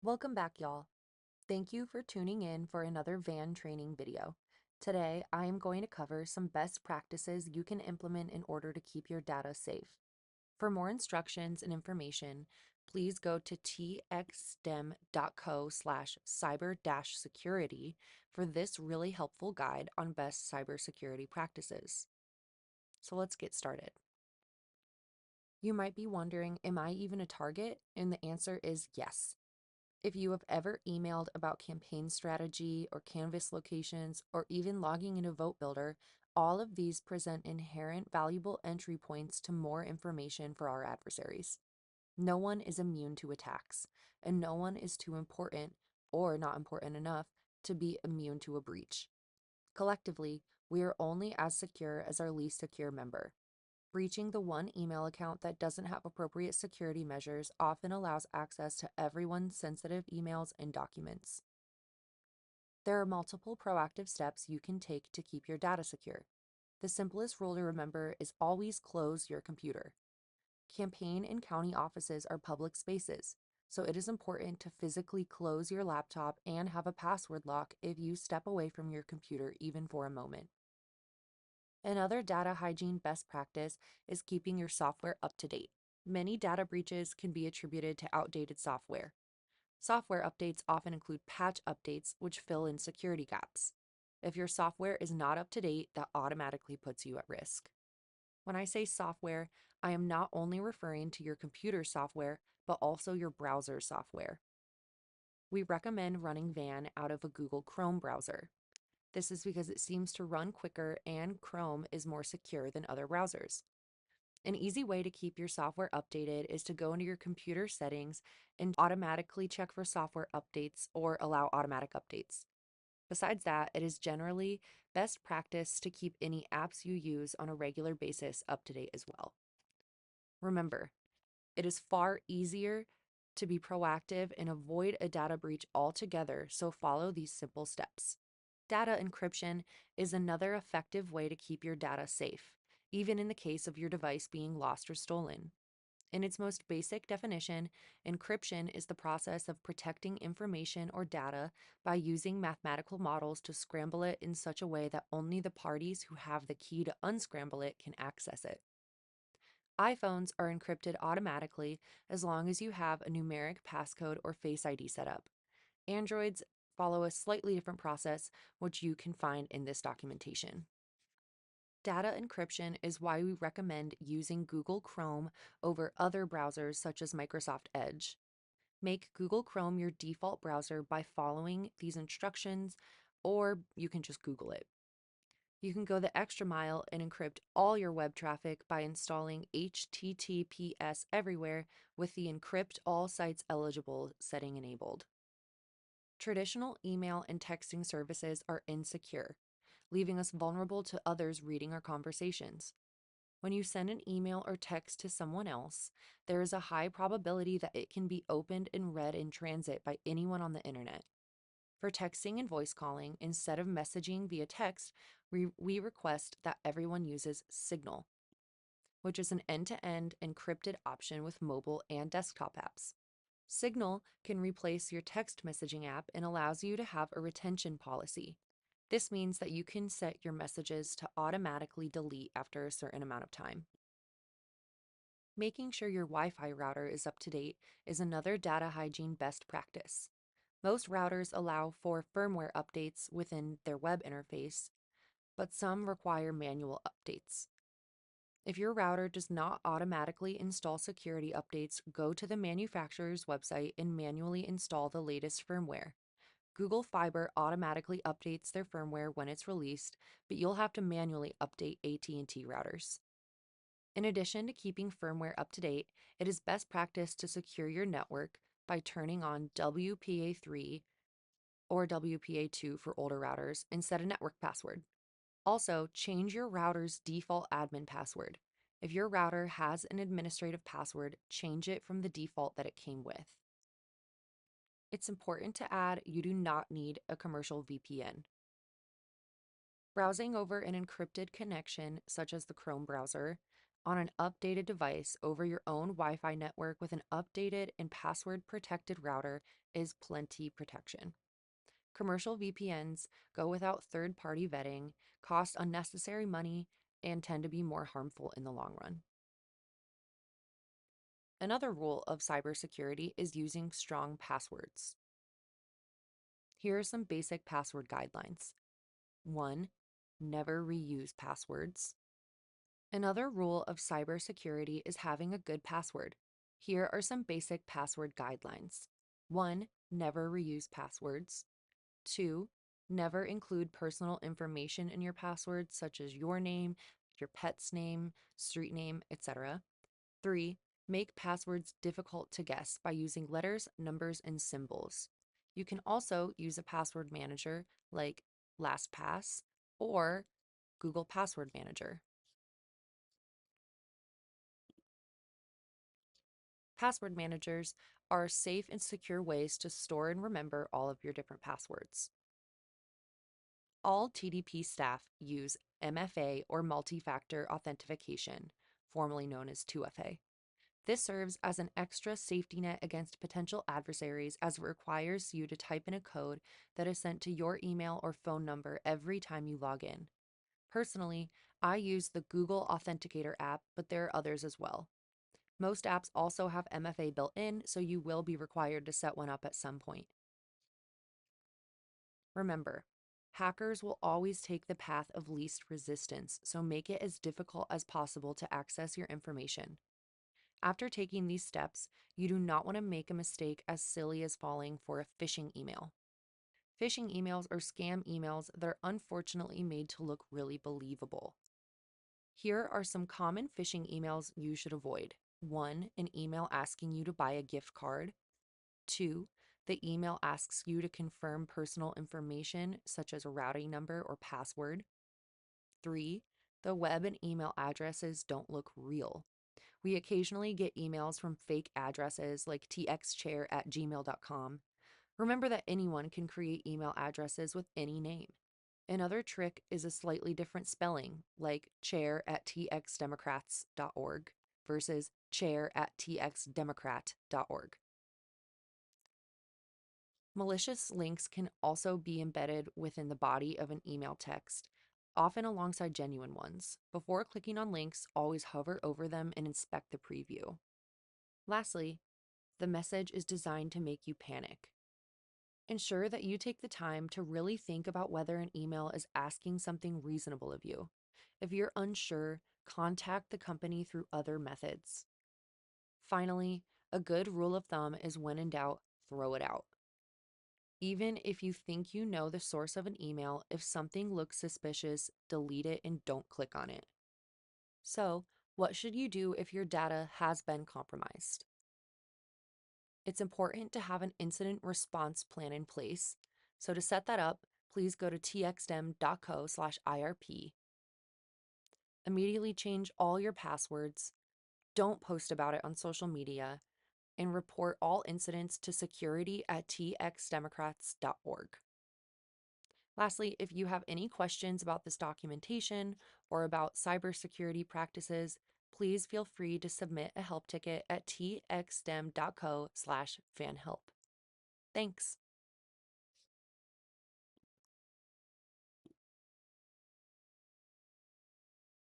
Welcome back, y'all. Thank you for tuning in for another VAN training video. Today, I am going to cover some best practices you can implement in order to keep your data safe. For more instructions and information, please go to txstem.co/cyber-security for this really helpful guide on best cybersecurity practices. So let's get started. You might be wondering, am I even a target? And the answer is yes. If you have ever emailed about campaign strategy or Canvas locations or even logging into Vote Builder, all of these present inherent valuable entry points to more information for our adversaries. No one is immune to attacks, and no one is too important or not important enough to be immune to a breach. Collectively, we are only as secure as our least secure member. Breaching the one email account that doesn't have appropriate security measures often allows access to everyone's sensitive emails and documents. There are multiple proactive steps you can take to keep your data secure. The simplest rule to remember is always close your computer. Campaign and county offices are public spaces, so it is important to physically close your laptop and have a password lock if you step away from your computer even for a moment. Another data hygiene best practice is keeping your software up to date. Many data breaches can be attributed to outdated software. Software updates often include patch updates, which fill in security gaps. If your software is not up to date, that automatically puts you at risk. When I say software, I am not only referring to your computer software, but also your browser software. We recommend running VAN out of a Google Chrome browser. This is because it seems to run quicker and Chrome is more secure than other browsers. An easy way to keep your software updated is to go into your computer settings and automatically check for software updates or allow automatic updates. Besides that, it is generally best practice to keep any apps you use on a regular basis up to date as well. Remember, it is far easier to be proactive and avoid a data breach altogether, so follow these simple steps. Data encryption is another effective way to keep your data safe, even in the case of your device being lost or stolen. In its most basic definition, encryption is the process of protecting information or data by using mathematical models to scramble it in such a way that only the parties who have the key to unscramble it can access it. iPhones are encrypted automatically as long as you have a numeric passcode or Face ID set up. Androids follow a slightly different process, which you can find in this documentation. Data encryption is why we recommend using Google Chrome over other browsers such as Microsoft Edge. Make Google Chrome your default browser by following these instructions, or you can just Google it. You can go the extra mile and encrypt all your web traffic by installing HTTPS everywhere with the Encrypt All Sites Eligible setting enabled. Traditional email and texting services are insecure, leaving us vulnerable to others reading our conversations. When you send an email or text to someone else, there is a high probability that it can be opened and read in transit by anyone on the internet. For texting and voice calling, instead of messaging via text, we request that everyone uses Signal, which is an end-to-end encrypted option with mobile and desktop apps. Signal can replace your text messaging app and allows you to have a retention policy. This means that you can set your messages to automatically delete after a certain amount of time. Making sure your Wi-Fi router is up to date is another data hygiene best practice. Most routers allow for firmware updates within their web interface, but some require manual updates. If your router does not automatically install security updates, go to the manufacturer's website and manually install the latest firmware. Google Fiber automatically updates their firmware when it's released, but you'll have to manually update AT&T routers. In addition to keeping firmware up to date, it is best practice to secure your network by turning on WPA3 or WPA2 for older routers and set a network password. Also, change your router's default admin password. If your router has an administrative password, change it from the default that it came with. It's important to add you do not need a commercial VPN. Browsing over an encrypted connection, such as the Chrome browser, on an updated device over your own Wi Fi network with an updated and password protected router is plenty protection. Commercial VPNs go without third party vetting, cost unnecessary money, and tend to be more harmful in the long run. Another rule of cybersecurity is using strong passwords. Here are some basic password guidelines. 1. Never reuse passwords. Another rule of cybersecurity is having a good password. Here are some basic password guidelines. 1. Never reuse passwords. 2. Never include personal information in your passwords, such as your name, your pet's name, street name, etc. 3. Make passwords difficult to guess by using letters, numbers, and symbols. You can also use a password manager like LastPass or Google Password Manager. Password managers are safe and secure ways to store and remember all of your different passwords. All TDP staff use MFA or multi-factor authentication, formerly known as 2FA. This serves as an extra safety net against potential adversaries as it requires you to type in a code that is sent to your email or phone number every time you log in. Personally, I use the Google Authenticator app, but there are others as well. Most apps also have MFA built in, so you will be required to set one up at some point. Remember, hackers will always take the path of least resistance, so make it as difficult as possible to access your information. After taking these steps, you do not want to make a mistake as silly as falling for a phishing email. Phishing emails are scam emails that are unfortunately made to look really believable. Here are some common phishing emails you should avoid. 1. An email asking you to buy a gift card. 2. The email asks you to confirm personal information such as a routing number or password. 3. The web and email addresses don't look real. We occasionally get emails from fake addresses like txchair@gmail.com. Remember that anyone can create email addresses with any name. Another trick is a slightly different spelling, like chair@txdemocrats.org versus chair@txdemocrat.org. Malicious links can also be embedded within the body of an email text, often alongside genuine ones. Before clicking on links, always hover over them and inspect the preview. Lastly, the message is designed to make you panic. Ensure that you take the time to really think about whether an email is asking something reasonable of you. If you're unsure, contact the company through other methods. Finally, a good rule of thumb is when in doubt, throw it out. Even if you think you know the source of an email, if something looks suspicious, delete it and don't click on it. So, what should you do if your data has been compromised? It's important to have an incident response plan in place. So to set that up, please go to txdem.co/IRP. Immediately change all your passwords. Don't post about it on social media, and report all incidents to security@txdemocrats.org. Lastly, if you have any questions about this documentation or about cybersecurity practices, please feel free to submit a help ticket at txdem.co/fanhelp. Thanks.